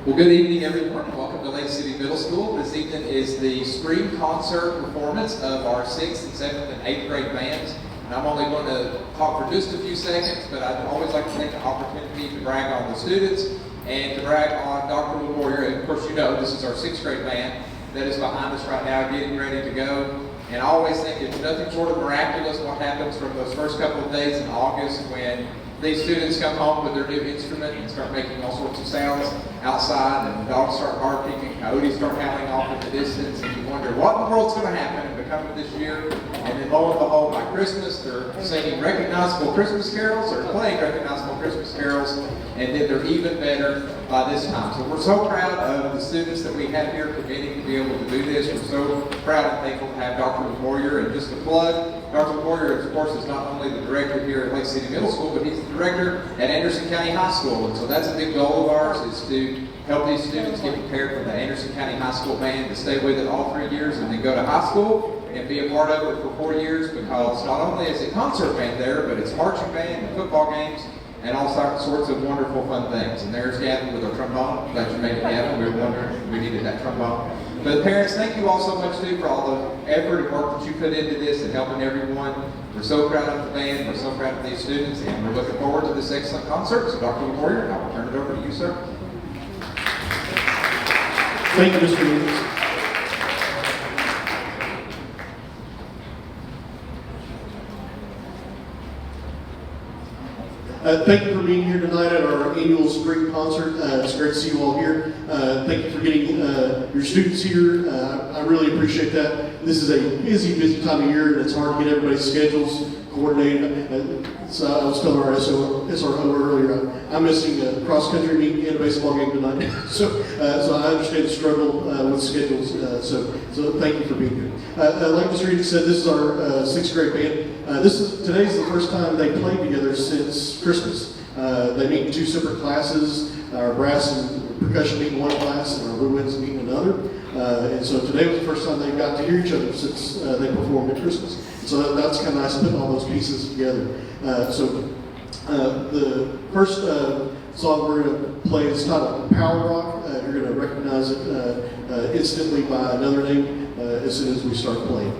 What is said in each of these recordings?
Well, good evening, everyone. Welcome to Lake City Middle School. This evening is the spring concert performance of our 6th and 7th and 8th grade bands. And I'm only going to talk for just a few seconds, but I'd always like to take the opportunity to brag on the students and to brag on Dr. LaWarrior. And of course, you know, this is our 6th grade band that is behind us right now, getting ready to go. And I always think it's nothing short of miraculous what happens from those first couple of days in August when these students come home with their new instrument and start making all sorts of sounds outside, and the dogs start barking and coyotes start howling off in the distance, and you wonder what in the world's going to happen and become of this year. And then lo and behold, by Christmas, they're singing recognizable Christmas carols, or playing recognizable Christmas carols, and then they're even better by this time. So we're so proud of the students that we have here committing to be able to do this. We're so proud and thankful to have Dr. LaWarrior. And just to plug, Dr. LaWarrior, of course, is not only the director here at Lake City Middle School, but he's the director at Anderson County High School. And so that's a big goal of ours, is to help these students get prepared for the Anderson County High School band, to stay with it all 3 years and then go to high school and be a part of it for 4 years, because not only is it concert band there, but it's marching band and football games and all sorts of wonderful fun things. And there's Gavin with our trombone. Glad you made it, Gavin. We were wondering, we needed that trombone. But parents, thank you all so much too for all the effort and work that you put into this and helping everyone. We're so proud of the band, we're so proud of these students, and we're looking forward to this excellent concert. So Dr. LaWarrior, I will turn it over to you, sir. Thank you, Mr. Williams. Thank you for being here tonight at our annual spring concert. It's great to see you all here. Thank you for getting your students here. I really appreciate that. This is a busy time of year, and it's hard to get everybody's schedules coordinated. So I was telling our SRO earlier, I'm missing a cross-country meet and a baseball game tonight. so I understand the struggle with schedules. So thank you for being here. Like Mr. Reed said, this is our 6th grade band. Today's the first time they played together since Christmas. They meet in 2 separate classes. Our brass and percussion meet in one class, and our woodwinds meet in another. And so today was the first time they got to hear each other since they performed at Christmas. So that's kind of nice putting all those pieces together. The first song we're going to play is titled Power Rock. You're going to recognize it instantly by another name as soon as we start playing.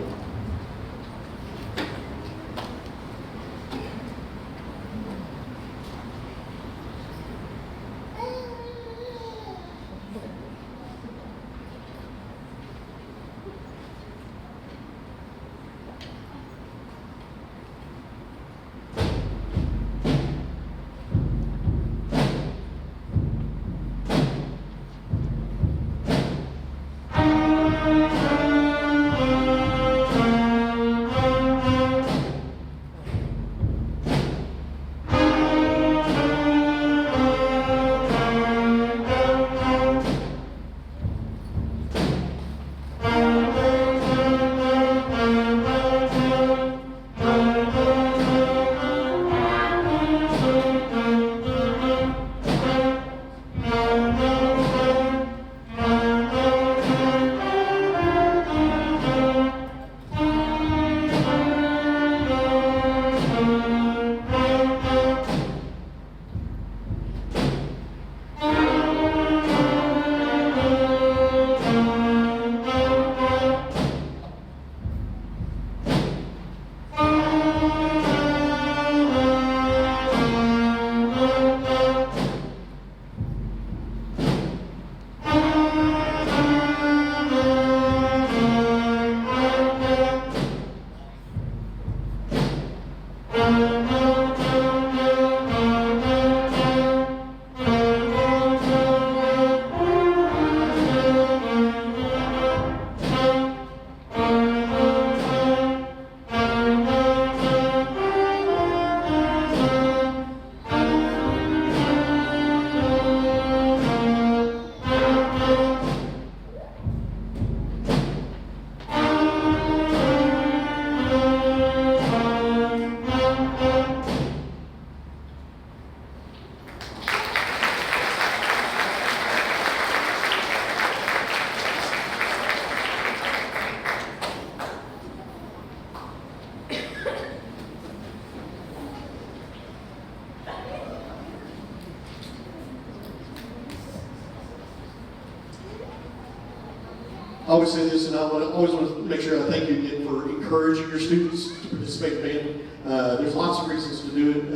always say this, and always want to make sure I thank you again for encouraging your students to participate in band. There's lots of reasons to do it,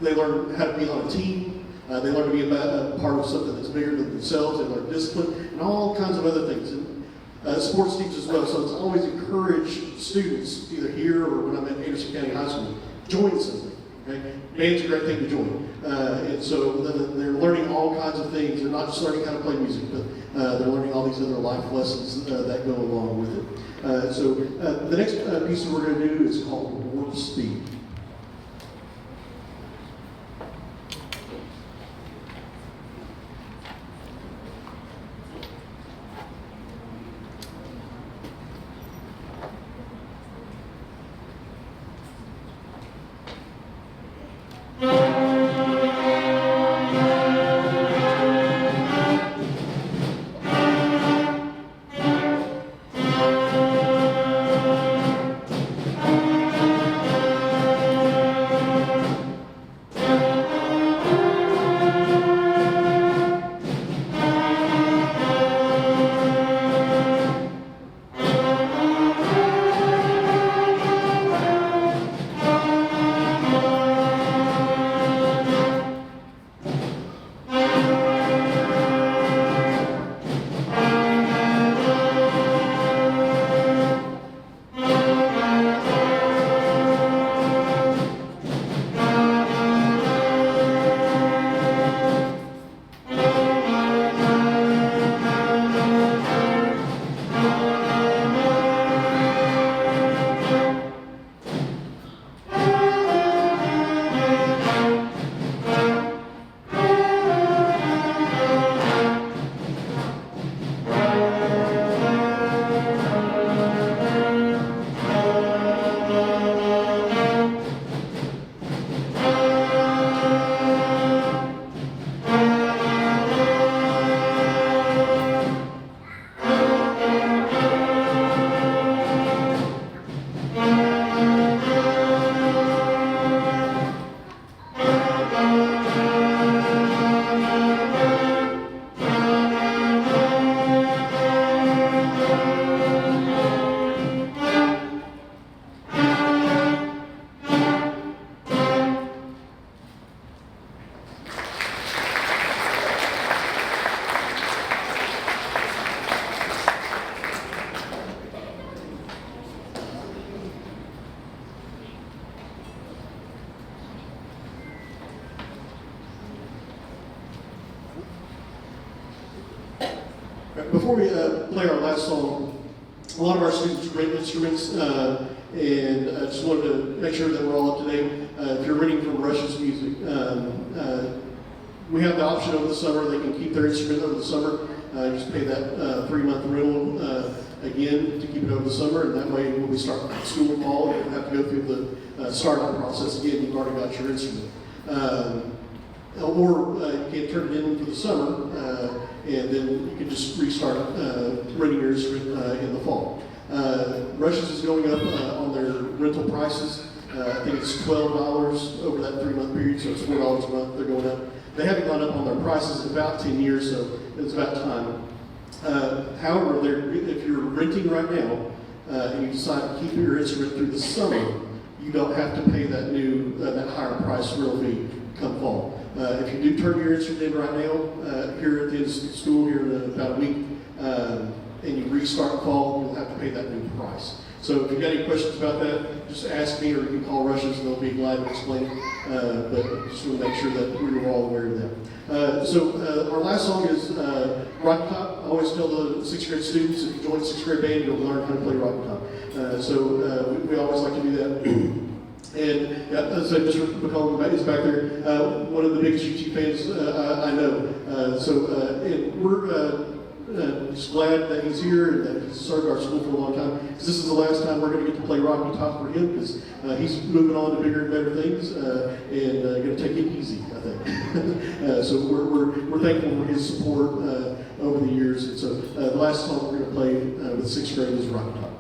they learn how to be on a team. They learn to be a part of something that's bigger than themselves. They learn discipline and all kinds of other things. And sports teams as well. So it's always encourage students, either here or when I'm at Anderson County High School, join something. Okay? Band's a great thing to join. And so they're learning all kinds of things. They're not just learning how to play music, but they're learning all these other life lessons that go along with it. So the next piece that we're going to do is called Warp Speed. Before we play our last song, a lot of our students rent instruments, and I just wanted to make sure that we're all up to date. If you're renting from Rush's Music, we have the option over the summer. They can keep their instrument over the summer. Just pay that 3-month rental again to keep it over the summer, and that way when we start school in fall, you don't have to go through the startup process again. You've already got your instrument. Or you can turn it in for the summer, and then you can just restart renting your instrument in the fall. Rush's is going up on their rental prices. I think it's $12 over that 3-month period, so it's $4 a month. They're going up. They haven't gone up on their prices in about 10 years, so it's about time. However, if you're renting right now and you decide to keep your instrument through the summer, you don't have to pay that higher price rental fee come fall. If you do turn your instrument in right now, here at the end of school, here in about a week, and you restart fall, you'll have to pay that new price. So if you've got any questions about that, just ask me, or you can call Rush's and they'll be glad to explain. But just want to make sure that we were all aware of that. So our last song is Rocky Top. I always tell the 6th grade students, if you join the 6th grade band, you'll learn how to play Rocky Top. So we always like to do that. And so Mr. McCollum is back there, one of the biggest UT fans I know. And we're just glad that he's here and that he's served our school for a long time. Because this is the last time we're going to get to play Rocky Top for him, because he's moving on to bigger and better things and going to take it easy, I think. So we're thankful for his support over the years. And so the last song we're going to play with 6th grade is Rocky Top.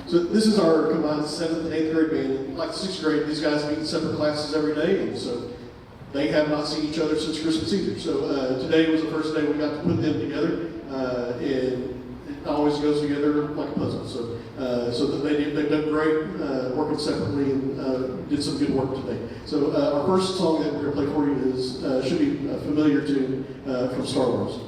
So this is our combined 7th and 8th grade band. Like 6th grade, these guys meet in separate classes every day, and so they have not seen each other since Christmas either. So today was the first day we got to put them together, and it always goes together like a puzzle. So that they've done great working separately and did some good work today. So our first song that we're going to play for you is should be a familiar tune from Star Wars.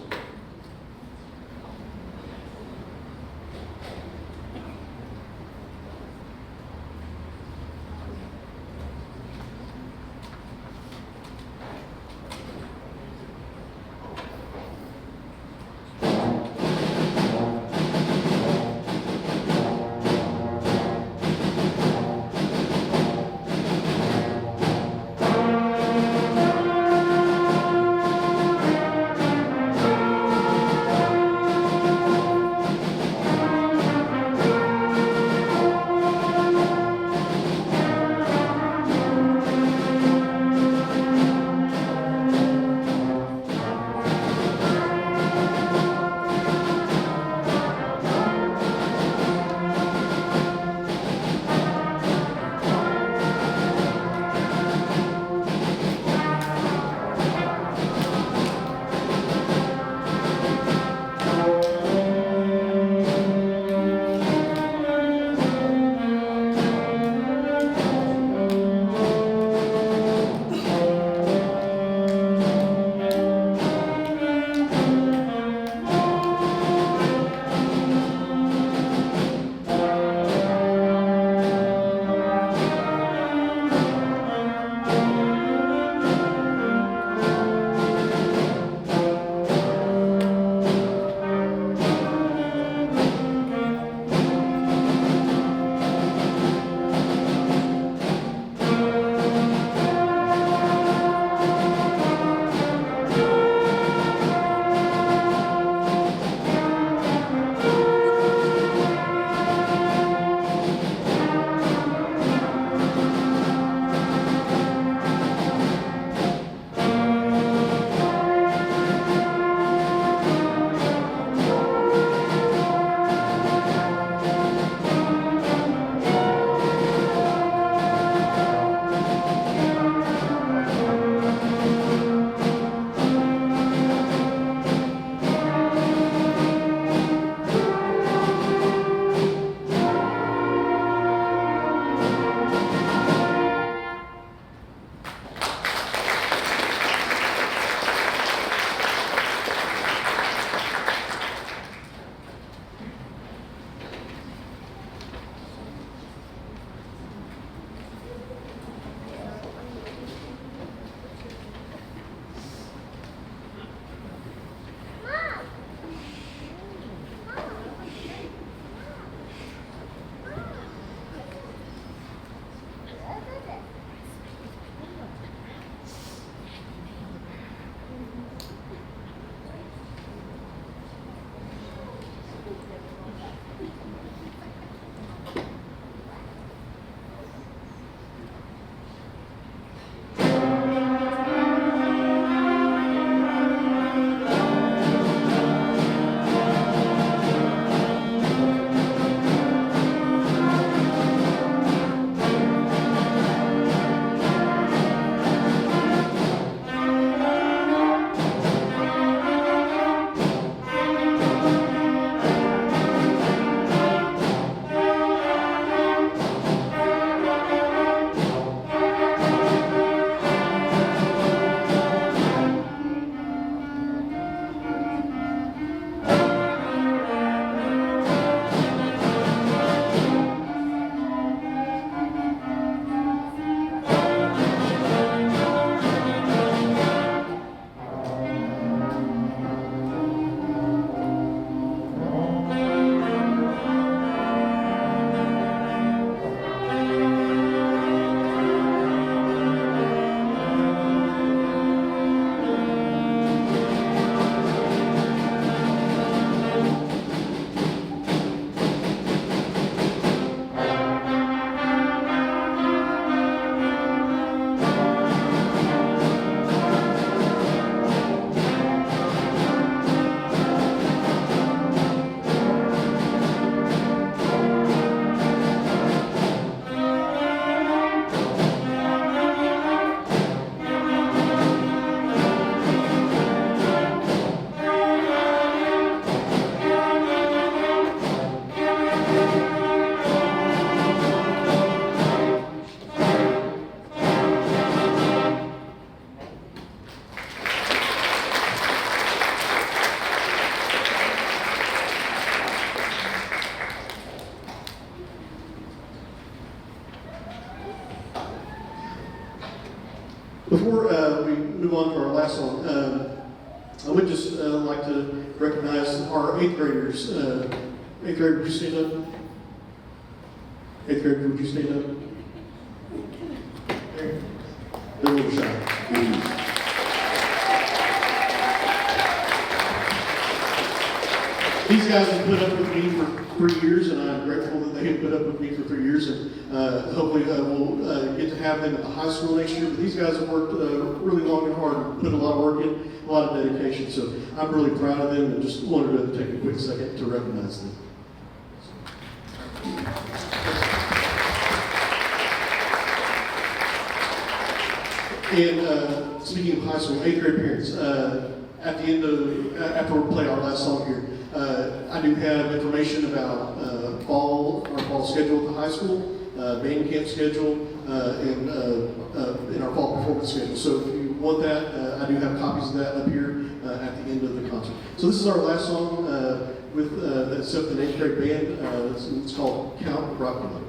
Before we move on to our last song, I would just like to recognize our 8th graders. 8th grader, would you stand up? 8th grader, would you stand up? They're a little shy. These guys have put up with me for 3 years, and I'm grateful that they have put up with me for 3 years, and hopefully we'll get to have them at the high school next year. But these guys have worked really long and hard and put a lot of work in, a lot of dedication. So I'm really proud of them, and just wanted to take a quick second to recognize them. And speaking of high school, 8th grade parents, at the end of, after we play our last song here, I do have information about our fall schedule at the high school, band camp schedule, and our fall performance schedule. So if you want that, I do have copies of that up here at the end of the concert. So this is our last song with the 7th and 8th grade band. It's called Count Rockula.